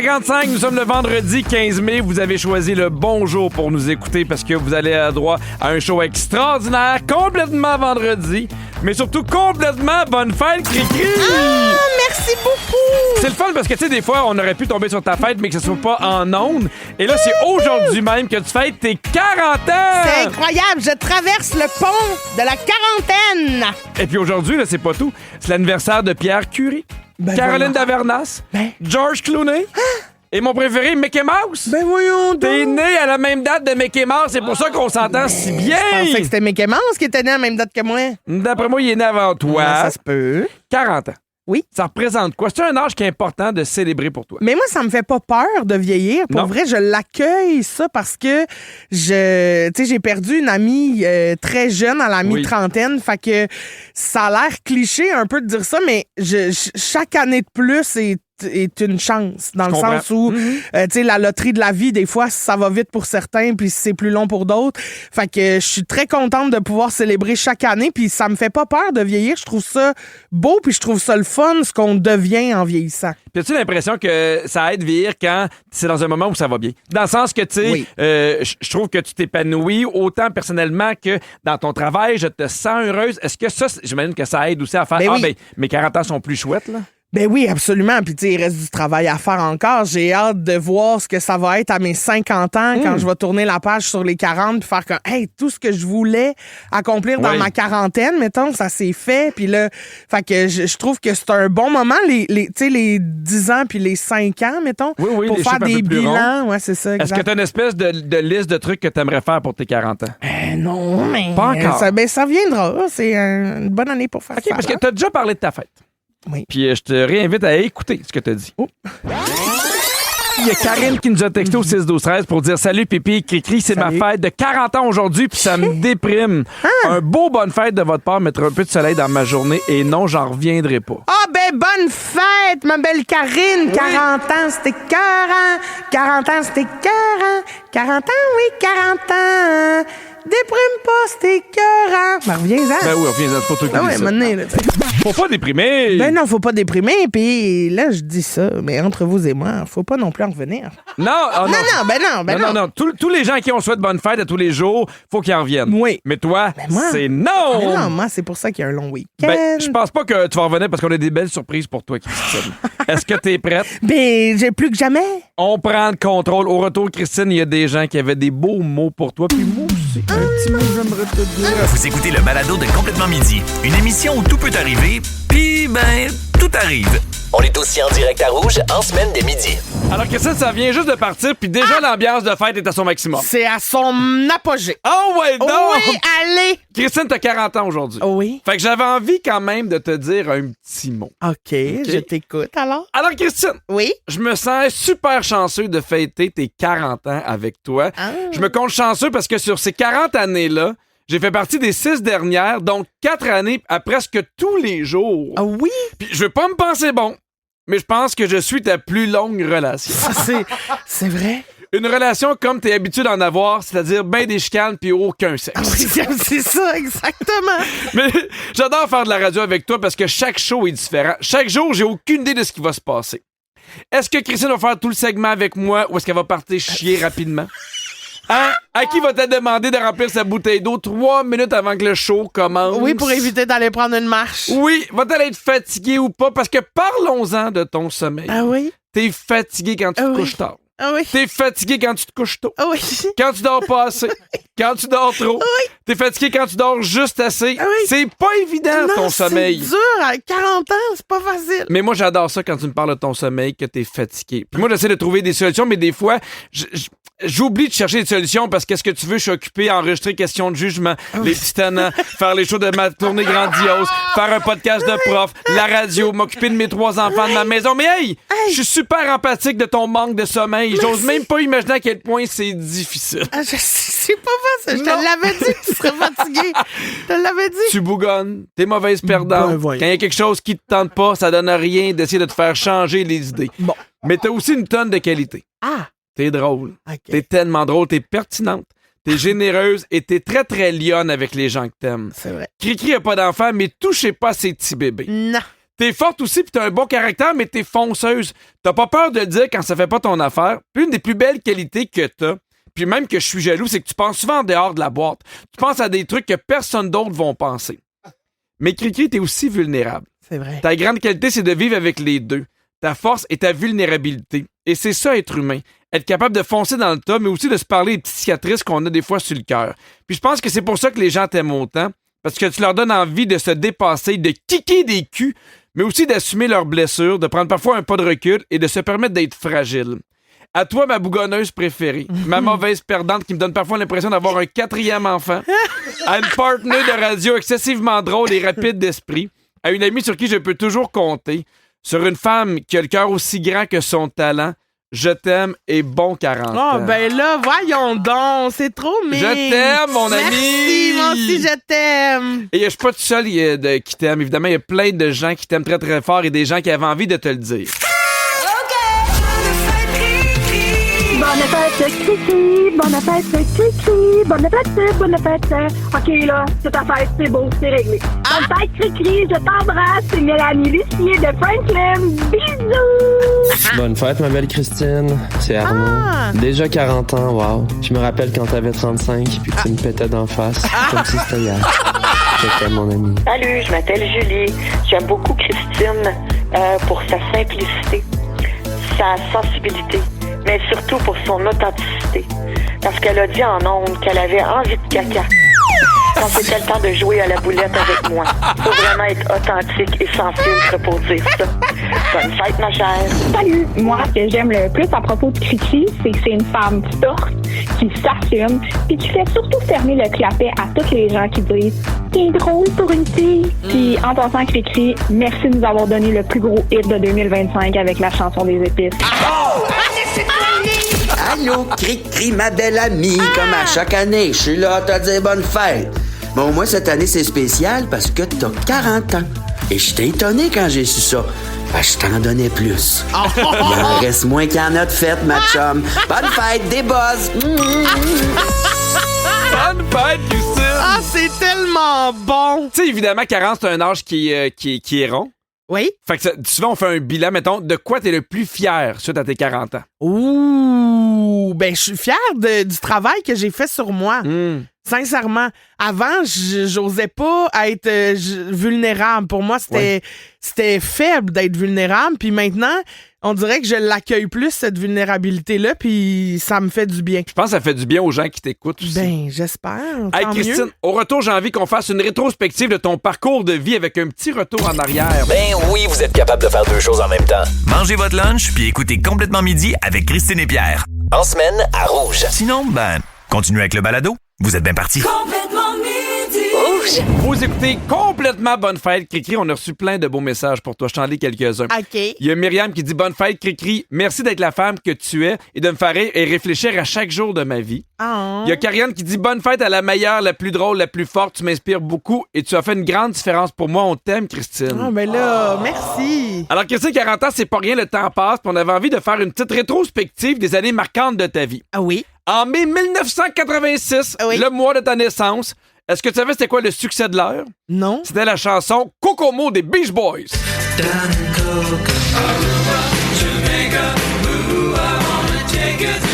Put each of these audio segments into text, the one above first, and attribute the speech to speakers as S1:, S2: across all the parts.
S1: 8h55, nous sommes le vendredi 15 mai. Vous avez choisi le bon jour pour nous écouter parce que vous allez avoir droit à un show extraordinaire, complètement vendredi, mais surtout complètement bonne fête, Cricri!
S2: Ah, merci beaucoup!
S1: C'est le fun parce que, tu sais, des fois, on aurait pu tomber sur ta fête, mais que ce soit pas en ondes. Et là, c'est aujourd'hui même que tu fêtes tes 40 ans!
S2: C'est incroyable, je traverse le pont de la quarantaine!
S1: Et puis aujourd'hui, là, c'est pas tout. C'est l'anniversaire de Pierre Curie, Caroline Davernas, George Clooney et mon préféré, Mickey Mouse.
S2: Ben voyons donc!
S1: T'es né à la même date de Mickey Mouse, c'est pour ça qu'on s'entend si bien!
S2: Je pensais que c'était Mickey Mouse qui était né à la même date que moi.
S1: D'après moi, il est né avant toi.
S2: Ça se peut.
S1: 40 ans.
S2: Oui.
S1: Ça représente quoi? C'est un âge qui est important de célébrer pour toi.
S2: Mais moi, ça me fait pas peur de vieillir. Pour vrai, je l'accueille, ça, parce que j'ai perdu une amie très jeune, à la mi-trentaine. Fait que ça a l'air cliché un peu de dire ça, mais chaque année de plus est une chance, dans le sens où, tu sais, la loterie de la vie, des fois, ça va vite pour certains, puis c'est plus long pour d'autres. Fait que je suis très contente de pouvoir célébrer chaque année, puis ça me fait pas peur de vieillir. Je trouve ça beau, puis je trouve ça le fun, ce qu'on devient en vieillissant.
S1: Puis as-tu l'impression que ça aide vieillir quand c'est dans un moment où ça va bien? Dans le sens que, tu sais, je trouve que tu t'épanouis autant personnellement que dans ton travail, je te sens heureuse. Est-ce que ça, j'imagine que ça aide aussi à faire mes 40 ans sont plus chouettes, là?
S2: Ben oui, absolument. Puis tu sais, il reste du travail à faire encore. J'ai hâte de voir ce que ça va être à mes 50 ans quand je vais tourner la page sur les 40 puis faire comme, hey, tout ce que je voulais accomplir dans ma quarantaine, mettons, ça s'est fait. Puis là, fait que je trouve que c'est un bon moment, tu sais, les 10 ans puis les 5 ans, mettons, pour faire des bilans. Ouais, c'est ça, exact.
S1: Est-ce que tu as une espèce de liste de trucs que tu aimerais faire pour tes 40 ans?
S2: Non, mais...
S1: Pas encore.
S2: Ça viendra. C'est une bonne année pour faire ça.
S1: OK, parce que tu as déjà parlé de ta fête.
S2: Oui.
S1: Puis je te réinvite à écouter ce que tu as dit. Oh. Il y a Karine qui nous a texté au 6-12-13 pour dire « Salut Pipi et Cricri, c'est ma fête de 40 ans aujourd'hui puis ça me déprime. Un beau bonne fête de votre part, mettre un peu de soleil dans ma journée et non, j'en reviendrai pas. »
S2: Ah ben bonne fête, ma belle Karine. 40 ans, c'était écœurant. 40 ans, c'était écœurant. 40 ans, oui, 40 ans. Déprime pas, c'était écœurant. Ben reviens-en.
S1: Ben oui, reviens-en, c'est pas toi qui dis ça.
S2: Maintenant, là,
S1: faut pas déprimer.
S2: Ben non, faut pas déprimer. Puis là, je dis ça, mais entre vous et moi, faut pas non plus en revenir.
S1: Non, oh
S2: non.
S1: Non. Tous les gens à qui on souhaite bonne fête à tous les jours, faut qu'ils en reviennent.
S2: Oui.
S1: Mais toi, c'est non.
S2: Mais non, moi, c'est pour ça qu'il y a un long week-end.
S1: Ben, je pense pas que tu vas revenir parce qu'on a des belles surprises pour toi, Christine. Est-ce que t'es prête?
S2: Ben, j'ai plus que jamais.
S1: On prend le contrôle. Au retour, Christine, il y a des gens qui avaient des beaux mots pour toi. Puis moi aussi, un petit mot, j'aimerais te dire.
S3: Vous écoutez le balado de Complètement Midi, une émission où tout peut arriver, puis ben, tout arrive. On est aussi en direct à Rouge en semaine dès midi.
S1: Alors Christine, ça vient juste de partir, puis déjà l'ambiance de fête est à son maximum.
S2: C'est à son apogée.
S1: Oh ouais, donc!
S2: Oui, allez!
S1: Christine, t'as 40 ans aujourd'hui.
S2: Oui.
S1: Fait que j'avais envie quand même de te dire un petit mot.
S2: OK, je t'écoute alors.
S1: Alors Christine,
S2: oui,
S1: je me sens super chanceux de fêter tes 40 ans avec toi. Je me compte chanceux parce que sur ces 40 années-là, j'ai fait partie des 6 dernières, donc 4 années à presque tous les jours.
S2: Ah oui?
S1: Puis je veux pas me penser bon, mais je pense que je suis ta plus longue relation.
S2: C'est vrai?
S1: Une relation comme t'es habitué d'en avoir, c'est-à-dire ben des chicanes puis aucun sexe.
S2: Ah oui, c'est ça, exactement.
S1: Mais j'adore faire de la radio avec toi parce que chaque show est différent. Chaque jour, j'ai aucune idée de ce qui va se passer. Est-ce que Christine va faire tout le segment avec moi ou est-ce qu'elle va partir chier rapidement? Hein? À qui va-t-elle demander de remplir sa bouteille d'eau 3 minutes avant que le show commence?
S2: Oui, pour éviter d'aller prendre une marche.
S1: Oui, va-t-elle être fatiguée ou pas? Parce que parlons-en de ton sommeil.
S2: Ah oui?
S1: T'es fatigué quand tu te couches tard.
S2: Ah oui?
S1: T'es fatigué quand tu te couches tôt.
S2: Ah oui?
S1: Quand tu dors pas assez. Quand tu dors trop.
S2: Oui.
S1: T'es fatigué quand tu dors juste assez.
S2: Ah oui.
S1: C'est pas évident, ton sommeil.
S2: C'est dur. À 40 ans, c'est pas facile.
S1: Mais moi, j'adore ça quand tu me parles de ton sommeil, que t'es fatigué. Puis moi, j'essaie de trouver des solutions, mais des fois, j'oublie de chercher des solutions parce qu'est-ce que tu veux? Je suis occupé à enregistrer Question de jugement, les petits tannants, faire les shows de ma tournée grandiose, faire un podcast de prof, la radio, m'occuper de mes 3 enfants de ma maison. Mais hey! Je suis super empathique de ton manque de sommeil. J'ose même pas imaginer à quel point c'est difficile.
S2: C'est pas facile. Je te l'avais dit que tu serais fatigué. Je te l'avais dit.
S1: Tu bougonnes, t'es mauvaise perdante.
S2: Ben,
S1: quand il y a quelque chose qui te tente pas, ça donne rien d'essayer de te faire changer les idées.
S2: Bon.
S1: Mais t'as aussi une tonne de qualité.
S2: Ah!
S1: T'es drôle.
S2: Okay.
S1: T'es tellement drôle, t'es pertinente. T'es généreuse et t'es très, très lionne avec les gens que t'aimes.
S2: C'est vrai.
S1: Cricri a pas d'enfant, mais touchez pas à ces petits bébés.
S2: Non.
S1: T'es forte aussi, puis t'as un bon caractère, mais t'es fonceuse. T'as pas peur de le dire quand ça fait pas ton affaire. Puis une des plus belles qualités que t'as, puis même que je suis jaloux, c'est que tu penses souvent en dehors de la boîte. Tu penses à des trucs que personne d'autre vont penser. Mais Cricri, t'es aussi vulnérable.
S2: C'est vrai.
S1: Ta grande qualité, c'est de vivre avec les deux. Ta force et ta vulnérabilité. Et c'est ça, être humain. Être capable de foncer dans le tas, mais aussi de se parler des petites cicatrices qu'on a des fois sur le cœur. Puis je pense que c'est pour ça que les gens t'aiment autant, parce que tu leur donnes envie de se dépasser, de kicker des culs, mais aussi d'assumer leurs blessures, de prendre parfois un pas de recul et de se permettre d'être fragile. À toi, ma bougonneuse préférée, ma mauvaise perdante qui me donne parfois l'impression d'avoir un 4e enfant, à une partenaire de radio excessivement drôle et rapide d'esprit, à une amie sur qui je peux toujours compter, sur une femme qui a le cœur aussi grand que son talent. Je t'aime et bon 40 ans.
S2: Oh, ben là, voyons donc, c'est trop mignon.
S1: Je t'aime, mon ami.
S2: Merci, moi aussi, je t'aime.
S1: Et je suis pas tout seul qui t'aime. Évidemment, il y a plein de gens qui t'aiment très, très fort et des gens qui avaient envie de te le dire.
S4: Bonne fête, Cricri! Bonne fête, Cricri! Bonne fête! OK, là, c'est ta fête, c'est beau, c'est réglé. Bonne fête, Cricri! Je t'embrasse! C'est Mélanie Lucier de Franklin! Bisous!
S5: Bonne fête, ma belle Christine. C'est Arnaud. Déjà 40 ans, wow. Je me rappelle quand t'avais 35 puis que tu me pétais d'en face, comme si c'était hier. Je t'aime, mon ami.
S6: Salut, je m'appelle Julie. J'aime beaucoup Christine pour sa simplicité, sa sensibilité, mais surtout pour son authenticité. Parce qu'elle a dit en ondes qu'elle avait envie de caca. Quand c'était le temps de jouer à la boulette avec moi. Faut vraiment être authentique et sans filtre pour dire ça. Bonne fête, ma chère.
S4: Salut! Moi, ce que j'aime le plus à propos de Cricri, c'est que c'est une femme forte, qui s'assume, puis qui fait surtout fermer le clapet à tous les gens qui disent « T'es drôle pour une fille! » Puis en passant, Cricri, merci de nous avoir donné le plus gros hit de 2025 avec la chanson des épices.
S7: Allô, Cricri, ma belle amie, comme à chaque année, je suis là à te dire bonne fête. Bon, moi, cette année, c'est spécial parce que t'as 40 ans. Et j'étais étonné quand j'ai su ça. Je t'en donnais plus. Il en reste moins qu'il y en a de fête, ma chum. Bonne fête, des buzz.
S1: Bonne fête, Christine!
S2: Ah, c'est tellement bon!
S1: Tu sais, évidemment, 40, c'est un âge qui est rond.
S2: Oui?
S1: Fait que souvent, on fait un bilan, mettons, de quoi t'es le plus fier suite à tes 40 ans?
S2: Ouh! Ben, je suis fière du travail que j'ai fait sur moi. Sincèrement. Avant, j'osais pas être vulnérable. Pour moi, c'était faible d'être vulnérable. Puis maintenant, on dirait que je l'accueille plus, cette vulnérabilité-là, puis ça me fait du bien.
S1: Je pense que ça fait du bien aux gens qui t'écoutent aussi.
S2: Ben, j'espère.
S1: Hey,
S2: Tant
S1: Christine,
S2: mieux.
S1: au retour, j'ai envie qu'on fasse une rétrospective de ton parcours de vie avec un petit retour en arrière.
S3: Ben oui, vous êtes capable de faire deux choses en même temps. Mangez votre lunch puis écoutez Complètement Midi avec Christine et Pierre. En semaine, à Rouge. Sinon, continuez avec le balado. Vous êtes bien partis.
S8: Complètement midi.
S3: Rouge.
S1: Vous écoutez Complètement Bonne Fête, Cricri. On a reçu plein de beaux messages pour toi. Je t'en lis quelques-uns.
S2: OK.
S1: Il y a Myriam qui dit « Bonne fête, Cricri. Merci d'être la femme que tu es et de me faire rire et réfléchir à chaque jour de ma vie.
S2: Oh.
S1: Il y a Karianne qui dit « Bonne fête à la meilleure, la plus drôle, la plus forte. Tu m'inspires beaucoup et tu as fait une grande différence pour moi. On t'aime, Christine.
S2: Ah, ben là, merci.
S1: Alors, Christine, 40 ans, c'est pas rien, le temps passe. Puis on avait envie de faire une petite rétrospective des années marquantes de ta vie.
S2: Ah oui?
S1: En mai 1986,
S2: Oui.
S1: le mois de ta naissance, est-ce que tu savais c'était quoi le succès de l'heure?
S2: Non?
S1: C'était la chanson Kokomo des Beach Boys.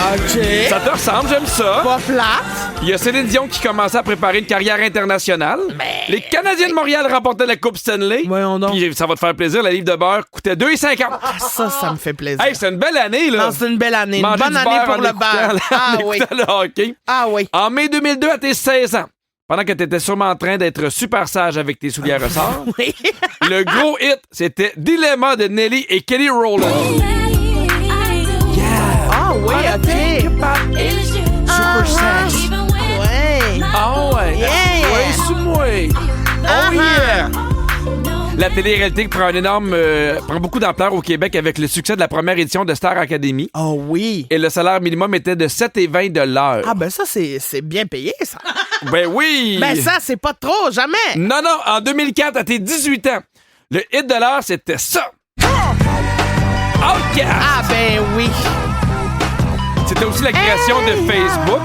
S2: OK.
S1: Ça te ressemble, j'aime ça.
S2: Pas plate.
S1: Il y a Céline Dion qui commençait à préparer une carrière internationale. Les Canadiens de Montréal remportaient la Coupe Stanley.
S2: Voyons donc.
S1: Puis ça va te faire plaisir, la livre de beurre coûtait 2,50.
S2: Ça me fait plaisir.
S1: Hey, c'est une belle année, là.
S2: Non, c'est une belle année. Une
S1: Manger
S2: bonne
S1: du
S2: année
S1: beurre
S2: pour
S1: en
S2: le
S1: écoutant
S2: beurre. Ah oui.
S1: le hockey.
S2: Ah oui.
S1: En mai 2002, à tes 16 ans, pendant que tu étais sûrement en train d'être super sage avec tes souliers à ressort,
S2: Oui.
S1: le gros hit, c'était Dilemma de Nelly et Kelly Rowland.
S2: Ah oui, OK.
S1: Super sex.
S2: Ouais.
S1: Ah ouais.
S2: Yeah.
S1: Ouais, c'est moi. Oh yeah. La télé-réalité prend beaucoup d'ampleur au Québec avec le succès de la première édition de Star Academy.
S2: Oh oui.
S1: Et le salaire minimum était de 7,20 $ de l'heure.
S2: Ah ben ça, c'est bien payé, ça.
S1: Ben oui!
S2: Ben ça, c'est pas trop, jamais.
S1: Non, en 2004, à tes 18 ans, le hit de l'heure, c'était ça. Outcast!
S2: Ah ben oui.
S1: C'était aussi la création de Facebook.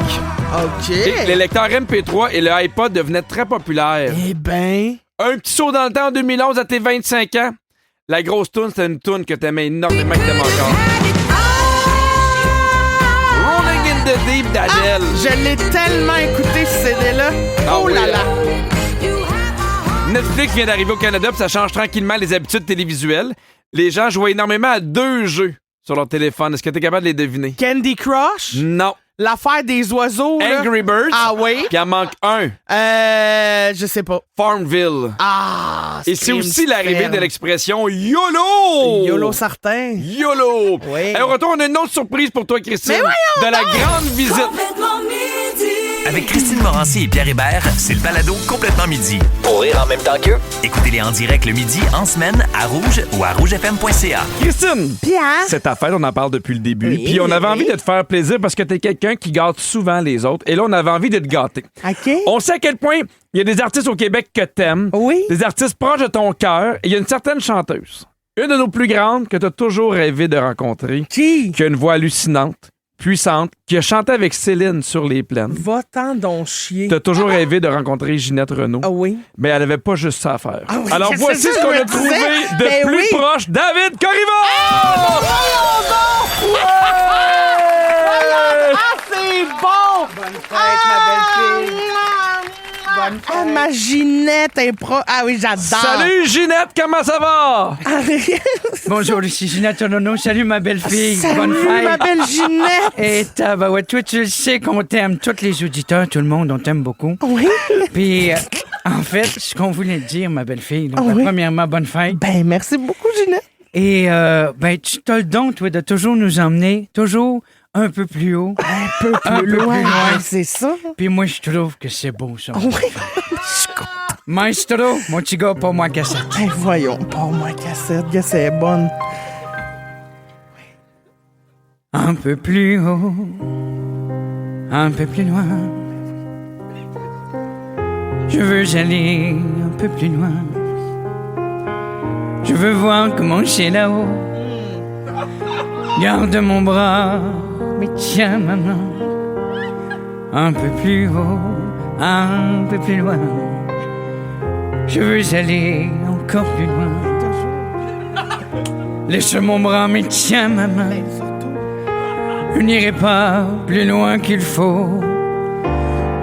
S2: OK.
S1: Les lecteurs MP3 et le iPod devenaient très populaires.
S2: Eh ben.
S1: Un petit saut dans le temps en 2011 à tes 25 ans. La grosse toune, c'était une toune que t'aimais énormément, que t'aimes encore. Rolling in the Deep d'Adèle.
S2: Je l'ai tellement écouté, ce CD-là. Oh là là.
S1: Netflix vient d'arriver au Canada, puis ça change tranquillement les habitudes télévisuelles. Les gens jouent énormément à 2 jeux sur leur téléphone. Est-ce que t'es capable de les deviner?
S2: Candy Crush?
S1: Non.
S2: L'affaire des oiseaux, là.
S1: Angry Birds.
S2: Ah oui?
S1: Puis il en manque un.
S2: Je sais pas.
S1: Farmville.
S2: Ah!
S1: Et c'est aussi l'arrivée de l'expression YOLO!
S2: YOLO certain.
S1: YOLO!
S2: Oui.
S1: Et au retour, on a une autre surprise pour toi, Christine.
S2: Mais voyons
S1: de la grande visite.
S3: Avec Christine Morancy et Pierre Hébert, c'est le balado Complètement Midi.
S8: Pour rire en même temps qu'eux.
S3: Écoutez-les en direct le midi, en semaine, à Rouge ou à rougefm.ca.
S1: Christine!
S2: Pierre?
S1: Cette affaire, on en parle depuis le début.
S2: Oui,
S1: Puis on avait
S2: oui.
S1: envie de te faire plaisir parce que t'es quelqu'un qui gâte souvent les autres. Et là, on avait envie de te gâter.
S2: OK.
S1: On sait à quel point il y a des artistes au Québec que t'aimes.
S2: Oui.
S1: Des artistes proches de ton cœur. Et il y a une certaine chanteuse. Une de nos plus grandes que t'as toujours rêvé de rencontrer.
S2: Qui?
S1: Qui a une voix hallucinante, puissante, qui a chanté avec Céline sur les plaines.
S2: Va-t'en donc chier.
S1: T'as toujours rêvé de rencontrer Ginette Renault.
S2: Ah oui?
S1: Mais elle avait pas juste ça à faire.
S2: Ah oui,
S1: Alors
S2: c'est
S1: voici
S2: ça,
S1: ce qu'on
S2: je
S1: a
S2: me
S1: trouvé
S2: disais.
S1: de
S2: Ben
S1: plus
S2: oui.
S1: proche. David Corriveau!
S2: Ah, c'est bon! Bonne fête, ma belle-fille! Bonne fête. Ah, ma Ginette est Ah oui, j'adore!
S1: Salut Ginette, comment ça va?
S9: Bonjour, ici Ginette Renault. Salut, ma belle-fille.
S2: Salut,
S9: Bonne fête.
S2: ma belle Ginette!
S9: Et ouais, toi, tu le sais qu'on t'aime. Tous les auditeurs, tout le monde, on t'aime beaucoup.
S2: Oui?
S9: Puis, en fait, ce qu'on voulait te dire, ma belle-fille, donc,
S2: Oui.
S9: premièrement, bonne fête.
S2: Ben, merci beaucoup, Ginette.
S9: Et, tu as le don, toi, de toujours nous emmener, toujours un peu plus haut.
S2: Un peu
S9: Un
S2: plus
S9: peu
S2: loin.
S9: plus loin.
S2: C'est ça.
S9: Puis moi, je trouve que c'est beau, ça.
S2: Oui.
S9: Maestro, mon petit gars, pas moi cassette.
S2: Ben, voyons, pas moi cassette, que c'est bonne.
S9: Un peu plus haut, un peu plus loin. Je veux aller un peu plus loin. Je veux voir comment c'est là-haut. Garde mon bras, mais tiens ma main. Un peu plus haut, un peu plus loin. Je veux aller encore plus loin. Laisse mon bras, mais tiens ma main. Je n'irai pas plus loin qu'il faut.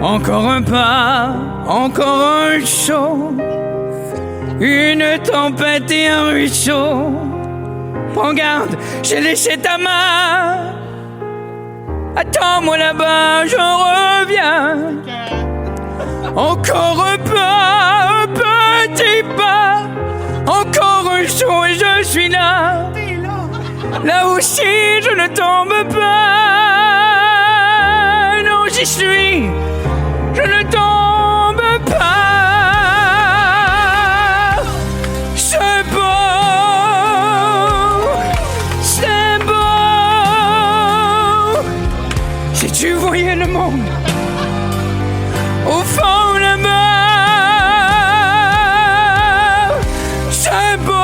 S9: Encore un pas, encore un saut. Une tempête et un ruisseau. Prends garde, j'ai laissé ta main. Attends-moi là-bas, j'en reviens. Encore un pas, un petit pas. Encore un saut et je suis là. Là aussi, je ne tombe pas. Non, j'y suis. Je ne tombe pas. C'est beau. C'est beau. Si tu voyais le monde au fond là-bas, c'est beau.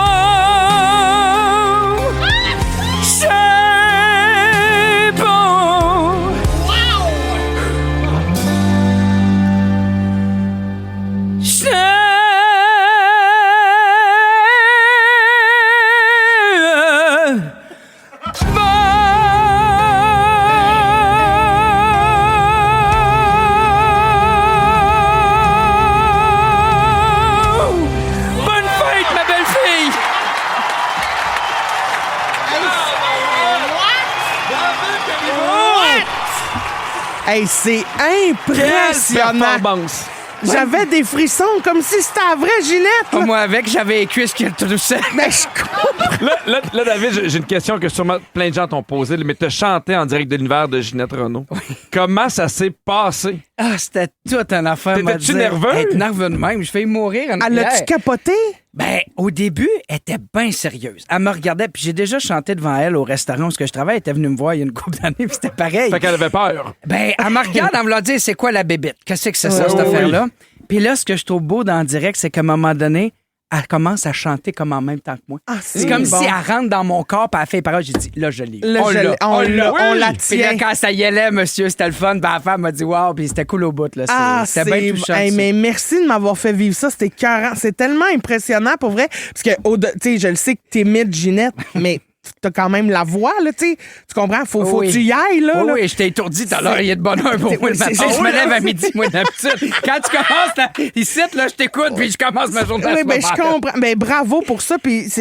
S2: Hey, c'est impressionnant.
S1: Performance.
S2: J'avais des frissons comme si c'était la vraie Ginette. là.
S9: Moi, avec, j'avais les cuisses qui troussaient.
S2: Mais je comprends.
S1: Là, David, j'ai une question que sûrement plein de gens t'ont posée, mais t'as chanté en direct de l'univers de Ginette Renault. Comment ça s'est passé?
S9: Ah, c'était toute une affaire.
S1: T'étais-tu
S9: m'a dit.
S1: nerveux?
S9: Être nerveux de même. Je failli mourir en
S2: Elle
S9: arrière.
S2: a-tu capoté?
S9: Ben, au début, elle était bien sérieuse. Elle me regardait, puis j'ai déjà chanté devant elle au restaurant où je travaille. Elle était venue me voir il y a une couple d'années, puis c'était pareil.
S1: Fait qu'elle avait peur.
S9: Ben, elle me regarde, elle me l'a dit, c'est quoi la bébite? Qu'est-ce que c'est ça,
S2: Ouais,
S9: cette
S2: oui.
S9: affaire-là? Puis là, ce que je trouve beau dans le direct, c'est qu'à un moment donné, elle commence à chanter comme en même temps que moi.
S2: Ah,
S9: c'est comme si elle rentre dans mon corps puis elle fait les paroles. J'ai dit, là, je l'ai.
S2: Là, on la
S9: Puis là,
S2: tient.
S9: quand ça y allait, monsieur, c'était le fun. Puis la femme m'a dit, wow, puis c'était cool au bout. Là. C'était bien touchant.
S2: Hey, mais merci de m'avoir fait vivre ça. C'était écœurant. C'est tellement impressionnant, pour vrai. Parce que, tu sais, je le sais que t'es timide, Ginette, mais t'as quand même la voix, là, tu sais. Tu comprends? Faut que tu y ailles, là.
S9: Oui, oui, je t'ai étourdi tout à l'heure. Il y a de bonheur pour moi le matin. Je me lève à midi, moi, d'habitude. Quand tu commences, là, ici, là, je t'écoute, puis je commence ma journée.
S2: Oui, ben, je comprends. Ben, bravo pour ça. Puis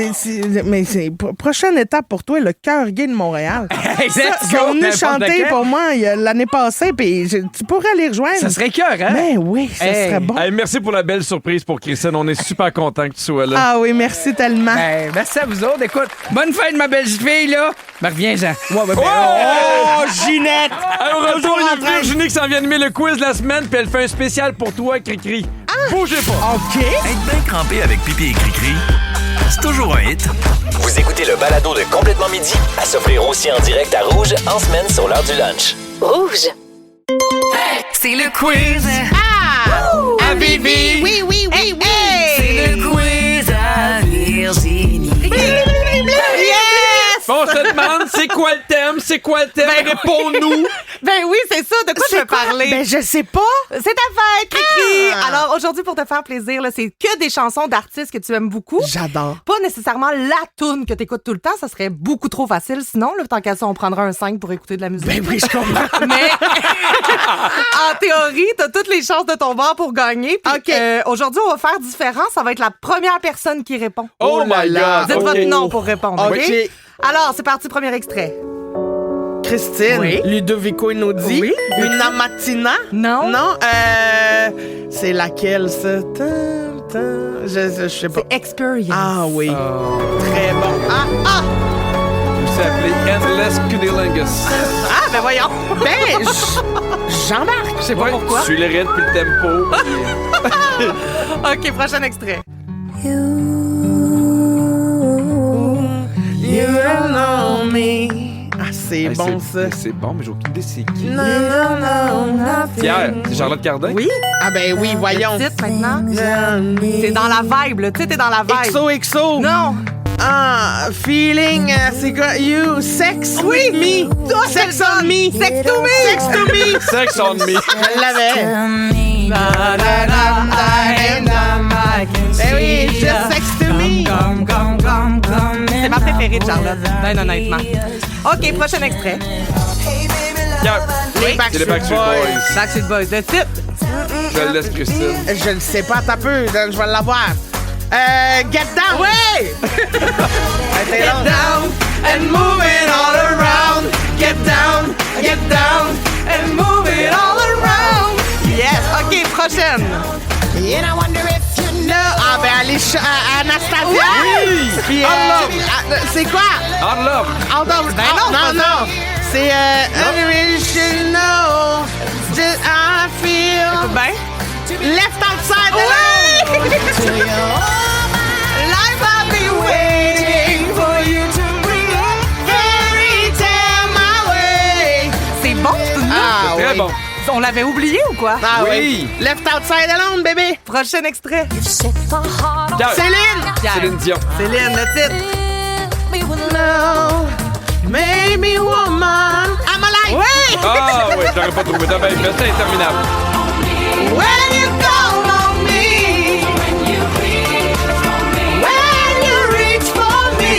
S2: mais c'est prochaine étape pour toi, le Cœur gay de Montréal.
S9: Hey, let's go,
S2: venu
S9: n'importe
S2: chanter
S9: quand.
S2: pour moi l'année passée, puis tu pourrais les rejoindre.
S9: Ça serait cœur, hein?
S2: Ben oui, ça serait bon.
S1: Hey, merci pour la belle surprise pour Christine. On est super contents que tu sois là.
S2: Ah oui, merci tellement.
S9: Ben, merci à vous autres. Écoute, bonne fête, ma belle fille, là. Ben, reviens-en.
S2: Oh, Ginette!
S1: Hey, au retour, il y a Virginie qui s'en vient animer le quiz de la semaine, puis elle fait un spécial pour toi, Cricri. Bougez pas.
S2: OK.
S3: Être bien crampé avec Pipi et Cricri, c'est toujours un hit. Vous écoutez le balado de Complètement Midi à s'offrir aussi en direct à Rouge en semaine sur l'heure du lunch.
S8: Rouge. C'est le quiz. À Vivi.
S2: Oui.
S8: C'est le quiz à Virginie.
S1: Bon, on se demande, c'est quoi le thème? C'est quoi le thème? Réponds-nous.
S10: Ben oui, c'est ça. De quoi je veux parler?
S2: Ben, je sais pas.
S10: C'est ta fête, Cricri! Alors, aujourd'hui, pour te faire plaisir, là, c'est que des chansons d'artistes que tu aimes beaucoup.
S2: J'adore.
S10: Pas nécessairement la toune que tu écoutes tout le temps. Ça serait beaucoup trop facile. Sinon, là, tant qu'à ça, on prendra un 5 pour écouter de la musique.
S2: Ben oui, je comprends.
S10: Mais en théorie, t'as toutes les chances de ton bord pour gagner. Puis,
S2: OK.
S10: Aujourd'hui, on va faire différent. Ça va être la première personne qui répond.
S1: Oh my God.
S10: Dites
S1: OK.
S10: votre nom pour répondre.
S2: OK.
S10: OK? Alors, c'est parti, premier extrait.
S2: Christine,
S10: Oui.
S2: Ludovico Einaudi,
S10: Oui.
S2: Una Mattina.
S10: Non.
S2: Non, c'est laquelle, ça? Je sais pas.
S10: C'est Experience.
S2: Ah oui. Très bon.
S1: Vous appelez Endless Cunnilingus.
S10: Ah, ben voyons.
S2: Ben, j'embarque.
S10: Je sais pas pourquoi.
S1: Tu les rythmes puis le tempo.
S10: OK, prochain extrait.
S2: You know me. Ah, c'est bon, ça.
S1: C'est bon, mais j'ai aucune idée c'est qui.
S2: Non.
S1: Pierre, c'est Charlotte Cardin?
S2: Oui? Ah ben oui, voyons.
S10: Le titre, maintenant. C'est dans la vibe, là. Tu sais, t'es dans la vibe.
S2: XOXO.
S10: Non.
S2: Ah, feeling, c'est quoi? You, sex with me. Sex on me.
S10: Sex to me.
S2: Sex to me.
S1: Sex on me.
S2: Je l'avais. Ben oui, just sex to me.
S10: C'est ma préférée de Charlotte. Ben honnêtement. OK, prochain extrait.
S1: Pierre,
S2: Les
S1: c'est les Backstreet Boys.
S10: Backstreet Boys. Le titre.
S1: Je le laisse Christine.
S2: Je ne sais pas, t'as peu, je vais l'avoir. Get down! Oui! Get down and move it all around. Get down and move it all around.
S10: Yes. OK, prochaine.
S2: And I wonder if you know. Ah, ben, allez, Anastasia!
S1: Oui!
S2: Puis, c'est quoi?
S1: On love.
S2: Non. C'est, I should know that I feel.
S10: Ben.
S2: Left outside the lane. Life I'll be waiting for you to bring every time my way.
S10: C'est bon, ce tune-là?
S2: Ah
S1: Très
S2: oui.
S1: bon.
S10: On l'avait oublié ou quoi?
S2: Ah
S1: Oui.
S2: oui. Left outside alone, bébé.
S10: Prochain extrait.
S1: Pierre.
S2: Céline.
S10: Pierre.
S1: Céline Dion.
S10: Céline, le titre.
S2: No, maybe woman. I'm alive. Oui.
S1: Ah oui, j'aurais pas trouvé. T'as bien fait, c'est interminable.
S2: When you call on me. When you reach for me.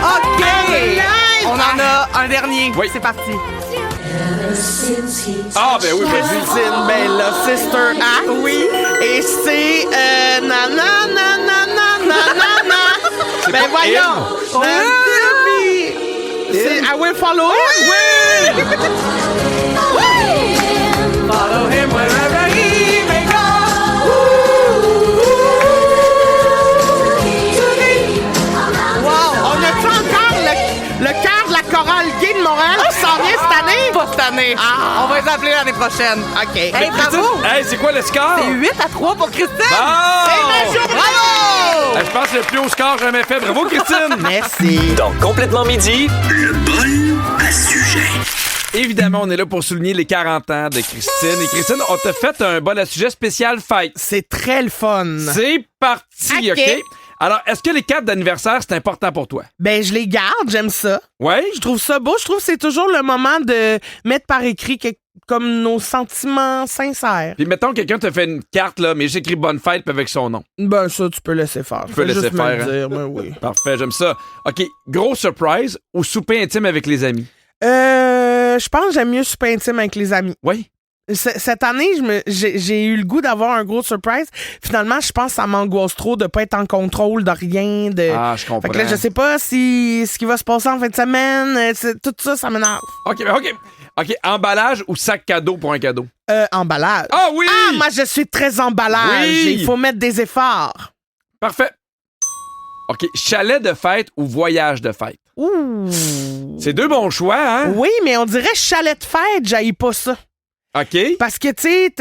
S10: OK. On en a un dernier.
S1: Oui.
S10: C'est parti.
S1: Ah ben oui, vas-y.
S2: Christine Bella, Sister Act. Oui. Et c'est Ben
S1: pas
S2: voyons. C'est I Will Follow Him. Oui.
S10: Follow him wherever he may go.
S2: Wow. On a-tu encore le cœur de la chorale gay de Montréal qui s'en vient cette année?
S10: Pas cette année. On va les appeler l'année prochaine.
S2: OK.
S10: Hey, bravo.
S1: Hey, c'est quoi le score?
S10: C'est 8-3 pour Christine.
S1: Oh!
S10: Bravo!
S1: Je pense que c'est le plus haut score jamais fait. Bravo, Christine!
S2: Merci.
S3: Donc, Complètement Midi, le bol à sujet.
S1: Évidemment, on est là pour souligner les 40 ans de Christine. Et Christine, on t'a fait un bol à sujet spécial fête.
S2: C'est très le fun.
S1: C'est parti, OK? Alors, est-ce que les cartes d'anniversaire, c'est important pour toi?
S2: Ben, je les garde, j'aime ça.
S1: Ouais?
S2: Je trouve ça beau. Je trouve que c'est toujours le moment de mettre par écrit comme nos sentiments sincères.
S1: Puis mettons, quelqu'un te fait une carte, là, mais j'écris bonne fête puis avec son nom.
S2: Ben, ça, tu peux laisser faire.
S1: Tu peux laisser
S2: juste
S1: faire,
S2: me le
S1: hein?
S2: dire, ben oui.
S1: Parfait, j'aime ça. OK, gros surprise ou souper intime avec les amis?
S2: Je pense que j'aime mieux super intime avec les amis.
S1: Oui.
S2: Cette année, j'ai eu le goût d'avoir un gros surprise. Finalement, je pense que ça m'angoisse trop de pas être en contrôle de rien.
S1: Ah, je comprends.
S2: Fait que là, je sais pas si ce qui va se passer en fin de semaine, tout ça, ça m'énerve.
S1: OK, emballage ou sac cadeau pour un cadeau?
S2: Emballage.
S1: Ah oui!
S2: Ah, moi, je suis très emballage.
S1: Oui!
S2: Il faut mettre des efforts.
S1: Parfait. OK, chalet de fête ou voyage de fête?
S2: Ouh.
S1: C'est deux bons choix, hein?
S2: Oui, mais on dirait chalet de fête, j'haïs pas ça.
S1: OK.
S2: Parce que, tu sais,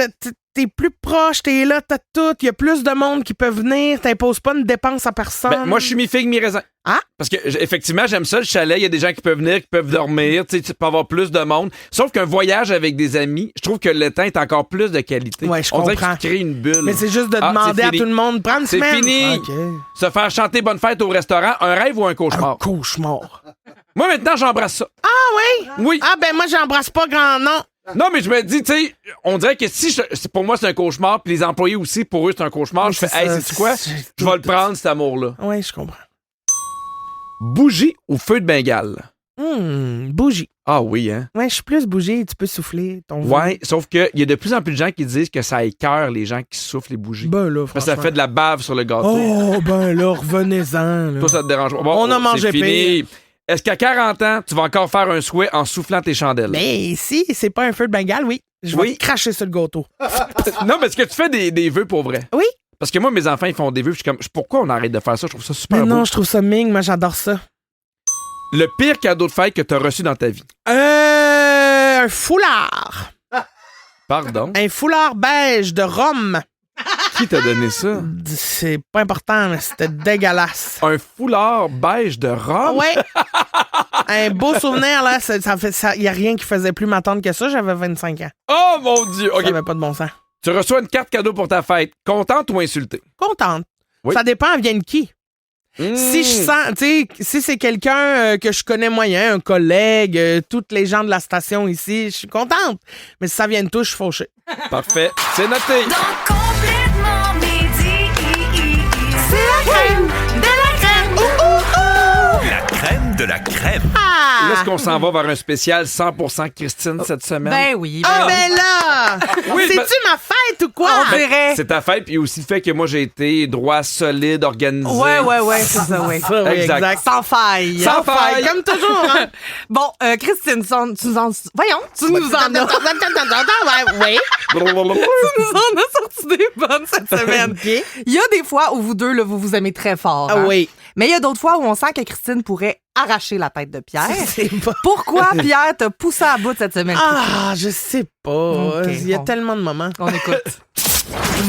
S2: t'es plus proche, t'es là, t'as tout, il y a plus de monde qui peut venir, t'imposes pas une dépense à personne.
S1: Ben, moi, je suis mi-figue, mi-raisin.
S2: Ah?
S1: Parce que, effectivement, j'aime ça, le chalet. Il y a des gens qui peuvent venir, qui peuvent dormir. Tu peux avoir plus de monde. Sauf qu'un voyage avec des amis, je trouve que le temps est encore plus de qualité.
S2: Ouais, je
S1: On dirait
S2: comprends.
S1: que tu crées une bulle.
S2: Mais c'est juste de demander à tout le monde, prendre une
S1: C'est
S2: semaine.
S1: fini.
S2: OK.
S1: Se faire chanter bonne fête au restaurant, un rêve ou un cauchemar?
S2: Un cauchemar.
S1: Moi, maintenant, j'embrasse ça.
S2: Ah oui?
S1: Oui.
S2: Ah ben moi, j'embrasse pas grand nom.
S1: Non, mais je me dis, tu sais, on dirait que si pour moi, c'est un cauchemar, puis les employés aussi, pour eux, c'est un cauchemar,
S2: Oui,
S1: je fais,
S2: c'est
S1: hey,
S2: ça.
S1: sais-tu quoi? Je vais le prendre, cet amour-là.
S2: Oui, je comprends.
S1: Bougie ou feu de Bengale?
S2: Bougie.
S1: Ah oui, hein?
S2: Ouais, je suis plus bougie, tu peux souffler ton
S1: Ouais, sauf qu'il y a de plus en plus de gens qui disent que ça écœure les gens qui soufflent les bougies.
S2: Ben là,
S1: Parce que ça fait de la bave sur le gâteau.
S2: Oh, ben là, revenez-en. Là.
S1: Toi, ça te dérange pas. Bon,
S2: On a mangé
S1: c'est fini.
S2: pire.
S1: Est-ce qu'à 40 ans, tu vas encore faire un souhait en soufflant tes chandelles?
S2: Mais si c'est pas un feu de Bengale, oui. Je vais
S1: Oui.
S2: cracher sur le gâteau.
S1: Non, mais est-ce que tu fais des vœux pour vrai?
S2: Oui.
S1: Parce que moi, mes enfants, ils font des vœux. Je suis comme, pourquoi on arrête de faire ça? Je trouve ça super
S2: Mais
S1: beau.
S2: non, je trouve ça ming. Moi, j'adore ça.
S1: Le pire cadeau de fête que tu as reçu dans ta vie?
S2: Un foulard.
S1: Pardon?
S2: Un foulard beige de Rome.
S1: Qui t'a donné ça?
S2: C'est pas important, mais c'était dégueulasse.
S1: Un foulard beige de Rome?
S2: Ouais. Un beau souvenir, là. Il y a rien qui faisait plus m'attendre que ça. J'avais 25 ans.
S1: Oh mon Dieu!
S2: Ça
S1: OK.
S2: avait pas de bon sens.
S1: Tu reçois une carte cadeau pour ta fête. Contente ou insultée?
S2: Contente.
S1: Oui.
S2: Ça dépend, elle vient de qui. Si je sens, tu sais, si c'est quelqu'un que je connais moyen, un collègue, toutes les gens de la station ici, je suis contente. Mais si ça vient de tout, je suis fauchée.
S1: Parfait. C'est noté.
S8: Complètement midi.
S2: C'est la crème de la crème.
S3: La crème de la crème.
S1: Là, est-ce qu'on s'en va vers un spécial 100% Christine cette semaine?
S10: Ben oui.
S2: Ah,
S10: oui.
S2: ben là!
S1: Oui,
S2: C'est-tu
S1: ben-
S2: ma fête ou quoi?
S10: On dirait.
S1: C'est ta fête, puis aussi le fait que moi, j'ai été droit, solide, organisé.
S10: Ouais, c'est ça, oui.
S2: Ça, oui,
S1: Exact.
S2: exact.
S10: Sans faille.
S1: Sans faille.
S2: Comme toujours, hein?
S10: Bon, Christine, tu nous en as...
S2: Oui.
S10: Tu nous en as sorti des bonnes cette semaine.
S2: OK.
S10: Il y a des fois où vous deux, là, vous vous aimez très fort.
S2: Ah
S10: hein?
S2: oui.
S10: Mais il y a d'autres fois où on sent que Christine pourrait arracher la tête de Pierre.
S2: C'est pas...
S10: Pourquoi Pierre t'a poussé à bout cette semaine?
S2: Ah, je sais pas.
S10: OK,
S2: Il y a
S10: bon.
S2: tellement de moments.
S10: On écoute.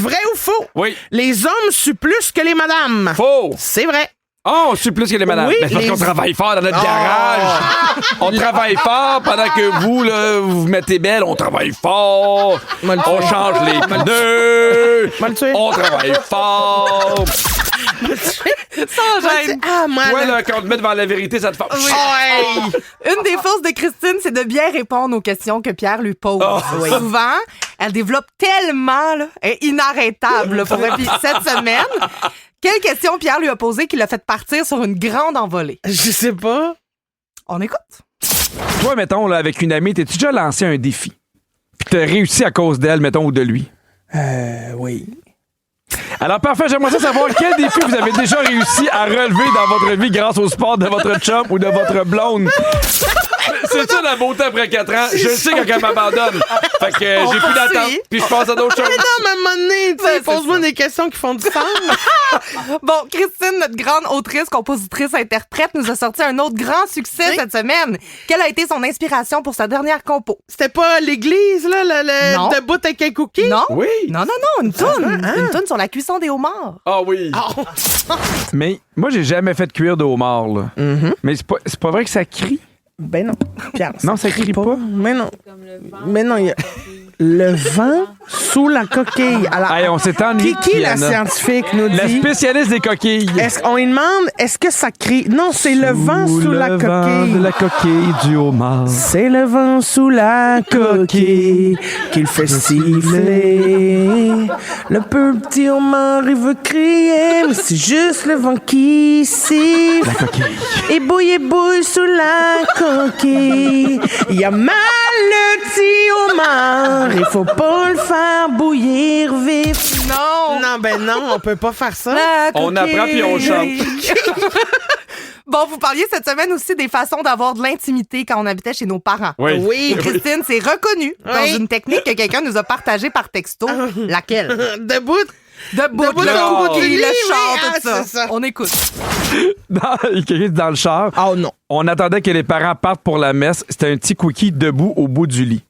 S2: Vrai ou faux?
S1: Oui.
S2: Les hommes suent plus que les madames.
S1: Faux.
S2: C'est vrai.
S1: Oh, on suit plus que les madames.
S2: Oui,
S1: Mais c'est parce
S2: les-
S1: qu'on travaille fort dans notre
S2: Oh.
S1: garage. On travaille fort pendant que vous, là, vous vous mettez belle. On travaille fort.
S2: Moi, le
S1: On
S2: tuer.
S1: change les pneus.
S2: Moi, le tuer.
S1: On travaille fort.
S10: Sans gêne.
S2: Ah, moi,
S1: Toi,
S2: là.
S1: là, quand on te met devant la vérité, ça te fait...
S10: Une des forces de Christine, c'est de bien répondre aux questions que Pierre lui pose.
S1: Oh.
S10: Oui. Souvent, elle développe tellement, là, elle est inarrêtable. Là, pour vrai. Puis cette semaine, quelle question Pierre lui a posée qui l'a fait partir sur une grande envolée?
S2: Je sais pas.
S10: On écoute.
S1: Toi, mettons, là, avec une amie, t'es-tu déjà lancé un défi? Puis t'as réussi à cause d'elle, mettons, ou de lui?
S2: Oui.
S1: Alors, parfait, j'aimerais ça savoir quel défi vous avez déjà réussi à relever dans votre vie grâce au sport de votre chum ou de votre blonde. C'est ça la beauté après 4 ans. Je le sais quand elle m'abandonne. Fait que j'ai plus d'attente. Puis je passe à d'autres choses.
S2: Mais non, mais à un moment donné, tu sais,
S10: Ben, c'est
S2: pose-moi
S10: ça.
S2: des questions qui font du sens.
S10: Bon, Christine, notre grande autrice, compositrice, interprète, nous a sorti un autre grand succès
S2: Oui.
S10: cette semaine. Quelle a été son inspiration pour sa dernière compo?
S2: C'était pas l'église, là,
S10: Non.
S2: le debout avec un cookie?
S10: Non?
S1: Oui.
S10: Non, une toune. Une toune sur la cuisson des homards.
S1: Ah oui. Mais moi, j'ai jamais fait de cuire de homard, là. Mais c'est pas vrai que ça crie.
S2: Ben non, Pierre.
S1: Non, ça écrit pas.
S2: Mais non. Mais non, il y a le vent sous la coquille. Alors,
S1: Hey, on s'est ennuyé.
S2: qui la
S1: Diana.
S2: scientifique nous dit?
S1: La spécialiste des coquilles.
S2: On lui demande, est-ce que ça crie? Non, c'est le vent sous la
S1: le vent
S2: coquille.
S1: de la coquille du homard.
S2: C'est le vent sous la coquille qu'il fait siffler. Le petit homard, il veut crier, mais c'est juste le vent qui siffle.
S1: La coquille.
S2: Et bouille sous la coquille. Il y a mal le petit homard. Il faut pas le faire bouillir vif.
S10: Non!
S2: Non, ben non, on peut pas faire ça.
S1: On apprend puis on chante.
S10: Bon, vous parliez cette semaine aussi des façons d'avoir de l'intimité quand on habitait chez nos parents.
S1: Oui.
S10: Et Christine s'est reconnue dans une technique que quelqu'un nous a partagée par texto. Laquelle?
S2: Debout.
S10: Debout,
S2: Debout,
S10: le
S2: debout,
S10: cookie, le
S2: oui,
S10: char,
S2: oui,
S10: tout
S2: c'est
S10: ça.
S2: ça.
S10: On écoute.
S1: Quelqu'un dans le char.
S2: Oh non.
S1: On attendait que les parents partent pour la messe. C'était un petit cookie debout au bout du lit.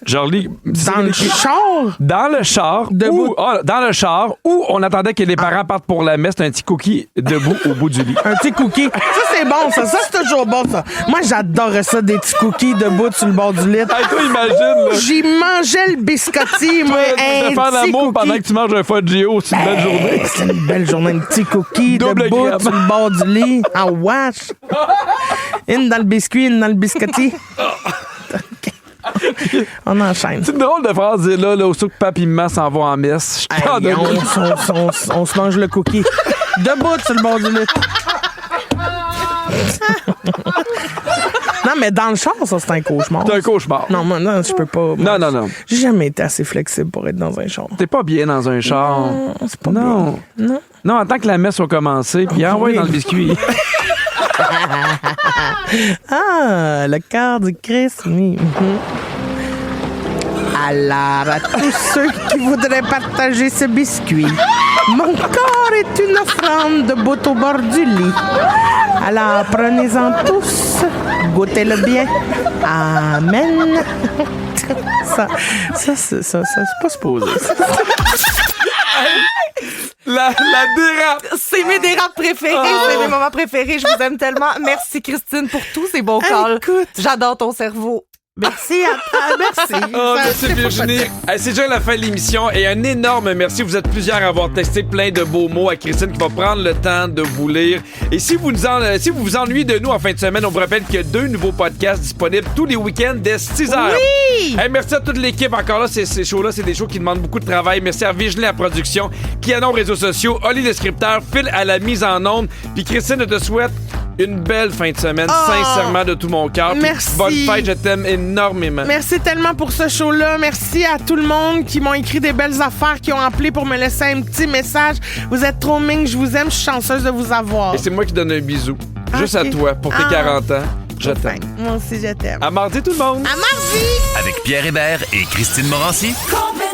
S1: Genre,
S2: Dans le char?
S1: Dans le char.
S2: Debout.
S1: Dans le char où on attendait que les parents partent pour la messe. C'était un petit cookie debout au bout du lit.
S2: Un petit cookie. Ça, c'est bon, ça. Ça, c'est toujours bon, ça. Moi, j'adorais ça, des petits cookies debout sur le bord du lit.
S1: Hey, toi, imagine, là.
S2: J'y mangeais le biscotti, moi.
S1: Tu
S2: Un
S1: fais faire
S2: petit
S1: l'amour
S2: cookie.
S1: pendant que tu manges un Fudgio. C'est une belle journée.
S2: C'est une belle journée. Un petit cookie
S1: Double
S2: debout
S1: crème.
S2: sur le bord du lit. En wash. Une dans le biscuit, une dans le biscotti. On enchaîne.
S1: C'est une drôle de phrase, là, aussitôt que papi et maman s'en vont en messe. Je t'en
S2: Hey,
S1: donne.
S2: on se mange le cookie. Debout sur le bord du lit. Non, mais dans le char, ça, c'est un cauchemar.
S1: C'est un cauchemar.
S2: Non, moi, non, je peux pas.
S1: Non.
S2: J'ai jamais été assez flexible pour être dans un char.
S1: T'es pas bien dans un char.
S2: Non, c'est pas
S1: Non.
S2: bien. Non.
S1: Non, en tant que la messe a commencé, puis envoie
S2: Oui.
S1: dans le biscuit.
S2: Ah, le cœur du Christ, oui. Alors, à tous ceux qui voudraient partager ce biscuit, mon corps est une offrande debout au bord du lit. Alors, prenez-en tous, goûtez-le bien. Amen. Ça, c'est pas supposé.
S1: La dérape.
S10: C'est mes dérapes préférés, c'est mes moments préférés. Je vous aime tellement. Merci, Christine, pour tous ces bons calls.
S2: Écoute.
S10: J'adore ton cerveau.
S2: Merci à toi, merci.
S1: Oh,
S2: Ça,
S1: merci
S2: c'est pas
S1: Virginie. Hey, c'est déjà la fin de l'émission et un énorme merci. Vous êtes plusieurs à avoir texté plein de beaux mots à Christine qui va prendre le temps de vous lire. Et si vous vous ennuyez de nous en fin de semaine, on vous rappelle qu'il y a 2 nouveaux podcasts disponibles tous les week-ends dès 6h.
S2: Oui!
S1: Hey, merci à toute l'équipe. Encore là, ces shows-là, c'est des shows qui demandent beaucoup de travail. Merci à Virginie à la production, Kianon aux réseaux sociaux, Oli le scripteur, Phil à la mise en onde. Puis Christine, je te souhaite une belle fin de semaine, sincèrement de tout mon cœur. Puis
S2: Merci.
S1: bonne fête, je t'aime énormément.
S2: Merci tellement pour ce show-là. Merci à tout le monde qui m'ont écrit des belles affaires, qui ont appelé pour me laisser un petit message. Vous êtes trop mignon, je vous aime, je suis chanceuse de vous avoir.
S1: Et c'est moi qui donne un bisou. Juste à
S2: Ok.
S1: toi, pour tes 40 ans. Je t'aime.
S2: Moi aussi, je t'aime.
S1: À mardi, tout le monde.
S2: À mardi!
S3: Avec Pierre Hébert et Christine Morancy.
S8: Complètement